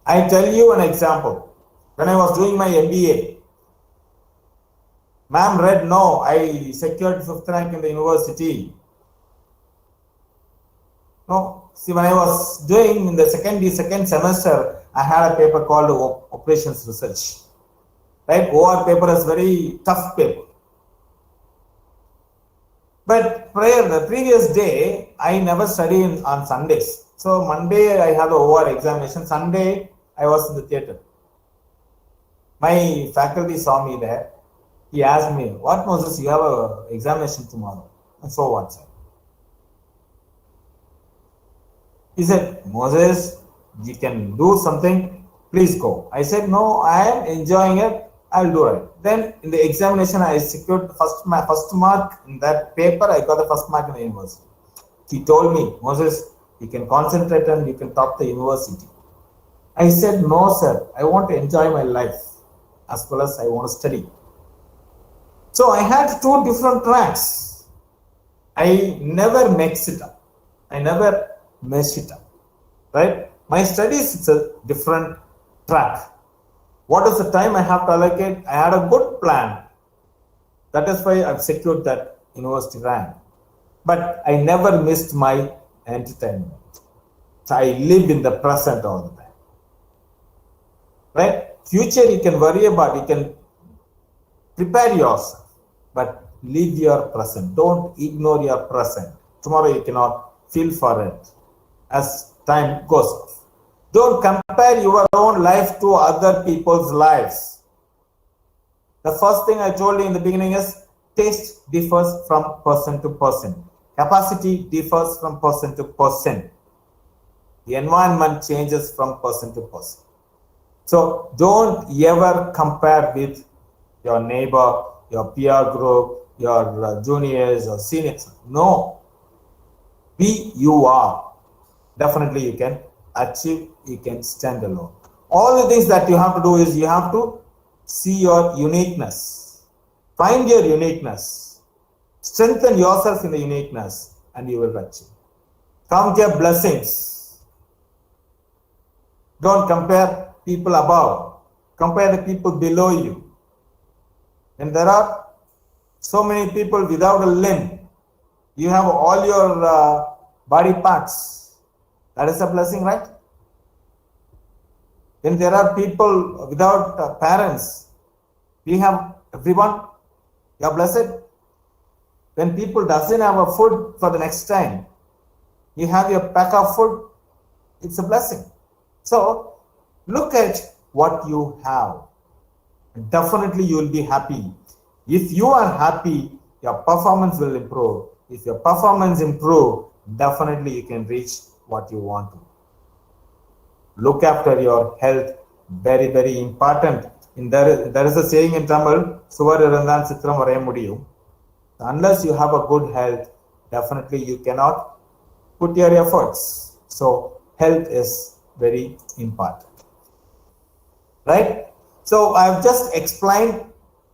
I tell you an example. When I was doing my MBA, ma'am read, no, I secured 5th rank in the university. No, see, when I was doing in the second semester, I had a paper called Operations Research. Right? OR paper is very tough paper. But the previous day, I never studied on Sundays. So Monday, I have the OR examination. Sunday, I was in the theater. My faculty saw me there. He asked me, what, Moses, you have an examination tomorrow? And so what, sir? He said, Moses, you can do something, please go. I said, no, I am enjoying it, I'll do it. Then in the examination, I secured first mark in that paper, I got the first mark in the university. He told me, Moses, you can concentrate and you can top the university. I said, no, sir, I want to enjoy my life as well as I want to study. So I had two different tracks. I never mix it up. I never mess it up, right? My studies, it's a different track. What is the time I have to allocate? I had a good plan. That is why I've secured that university rank. But I never missed my entertainment. So I live in the present all the time, right? Future you can worry about, you can prepare yourself, but live your present. Don't ignore your present. Tomorrow you cannot feel for it as time goes off. Don't compare your own life to other people's lives. The first thing I told you in the beginning is taste differs from person to person. Capacity differs from person to person. The environment changes from person to person. So don't ever compare with your neighbor, your peer group, your juniors or seniors. No. Be you are. Definitely you can achieve, you can stand alone. All the things that you have to do is you have to see your uniqueness. Find your uniqueness. Strengthen yourself in the uniqueness and you will achieve. Count your blessings. Don't compare people above. Compare the people below you. And there are so many people without a limb. You have all your body parts. That is a blessing, right? Then there are people without parents. We have everyone. You are blessed. When people doesn't have a food for the next time, you have your pack of food. It's a blessing. So look at what you have. Definitely you will be happy. If you are happy, your performance will improve. If your performance improve, definitely you can reach what you want to. Look after your health. Very, very important. There is a saying in Tamil, Suvar irundhan chitram varaya mudiyum. Unless you have a good health, definitely you cannot put your efforts. So health is very important. Right? So I've just explained,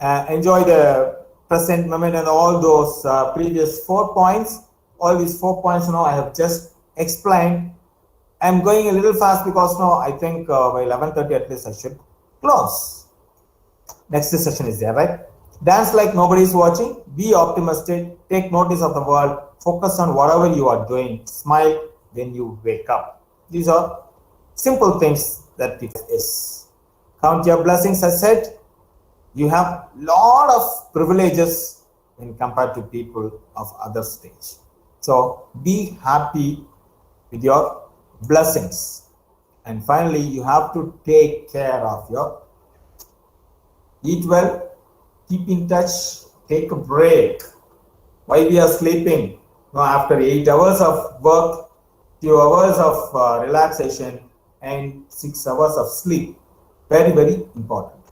enjoy the present moment and all those previous 4 points. All these 4 points now I have just explained. I'm going a little fast because now I think by 11:30 at least I should close. Next session is there, right? Dance like nobody is watching. Be optimistic. Take notice of the world. Focus on whatever you are doing. Smile when you wake up. These are simple things that it is. Count your blessings. I said, you have lot of privileges when compared to people of other stage. So be happy with your blessings. And finally, you have to take care of your, eat well, keep in touch, take a break. Why we are sleeping? After 8 hours of work, 2 hours of relaxation and 6 hours of sleep. Very, very important.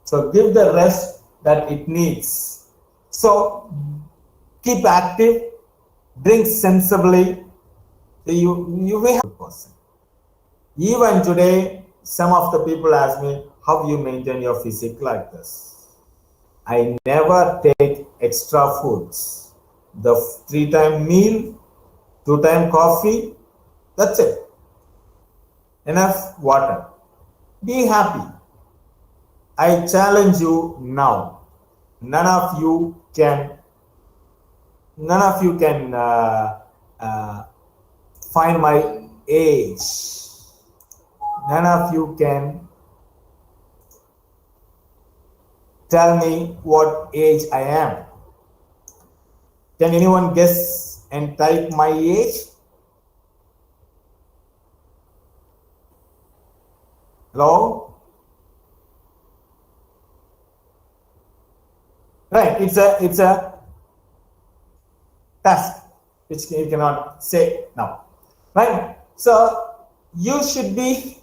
So give the rest that it needs. So keep active, drink sensibly. You will have a person. Even today, some of the people ask me, how you maintain your physique like this? I never take extra foods. The 3-time meal, 2-time coffee, that's it. Enough water. Be happy. I challenge you now. None of you can find my age. None of you can tell me what age I am. Can anyone guess and type my age? Hello? Right, it's a task which you cannot say now. Right? So you should be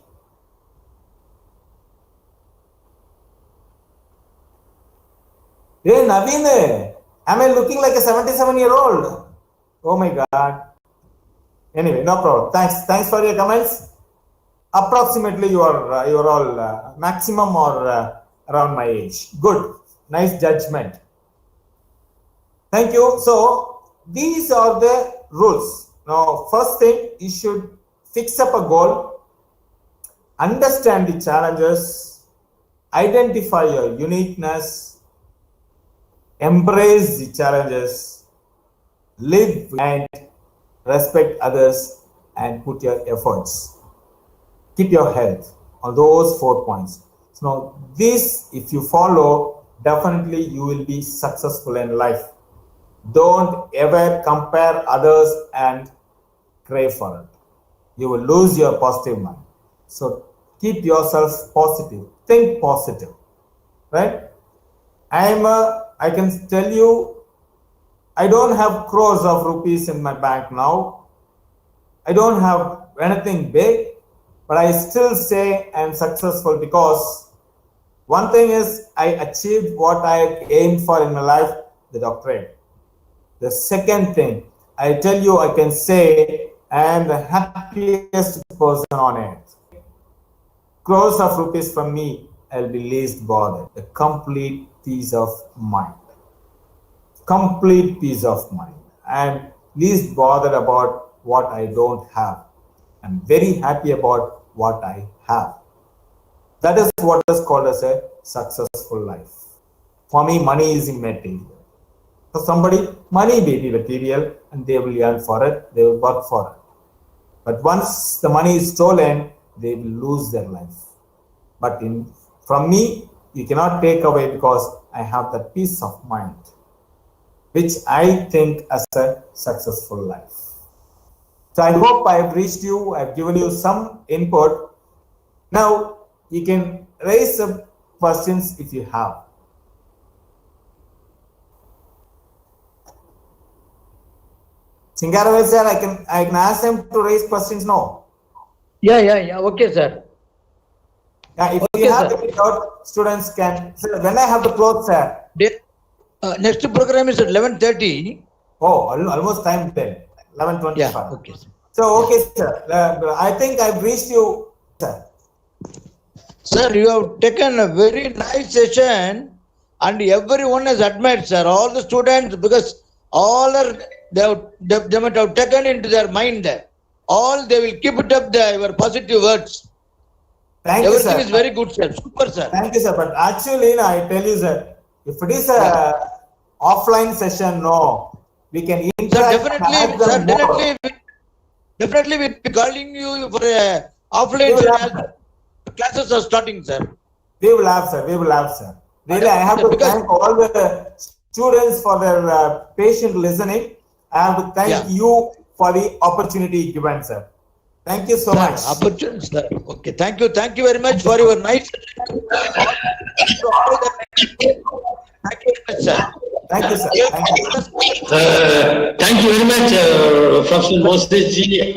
Hey Naveen, am I looking like a 77-year-old? Oh my God. Anyway, no problem. Thanks for your comments. Approximately you are all maximum or around my age. Good. Nice judgment. Thank you. So these are the rules. Now, first thing, you should fix up a goal, understand the challenges, identify your uniqueness, embrace the challenges, live and respect others, and put your efforts. Keep your health on those 4 points. So now this, if you follow, definitely you will be successful in life. Don't ever compare others and crave for it. You will lose your positive mind. So keep yourself positive. Think positive, right? I can tell you, I don't have crores of rupees in my bank now. I don't have anything big, but I still say I'm successful because one thing is I achieved what I aimed for in my life, the doctorate. The second thing, I tell you, I can say I am the happiest person on earth. Crores of rupees from me, I'll be least bothered. A complete peace of mind. Complete peace of mind. I'm least bothered about what I don't have. I'm very happy about what I have. That is what is called as a successful life. For me, money is immaterial. For somebody, money may be material and they will earn for it, they will work for it. But once the money is stolen, they will lose their life. But from me, you cannot take away because I have that peace of mind, which I think as a successful life. So I hope I have reached you, I have given you some input. Now you can raise some questions if you have. Singaravel sir, I can ask them to raise questions now. Yeah. Okay, sir. If Okay, you have sir. any doubt, students can. Sir, when I have the clothes, sir. Next program is at 11:30. Oh, almost time then. 11:25. Yeah. Okay, sir. So okay, sir. I think I've reached you, sir. Sir, you have taken a very nice session, and everyone has admired, sir. All the students, because all are they might have taken into their mind. All they will keep it up your positive words. Thank you, sir. Everything is very good, sir. Super, sir. Thank you, sir. But actually, I tell you, sir, if it is a offline session, no, we can interact. Sir, definitely we'll be calling you for a offline session. Classes are starting, sir. We will have, sir. We will have, sir. Really, I have to thank all the students for their patient listening. I have to thank you for the opportunity given, sir. Thank you so much. Opportunity, sir. Okay, thank you very much for your nice. Thank you very much, sir. Thank you, sir. Thank you very much, Professor Moses ji.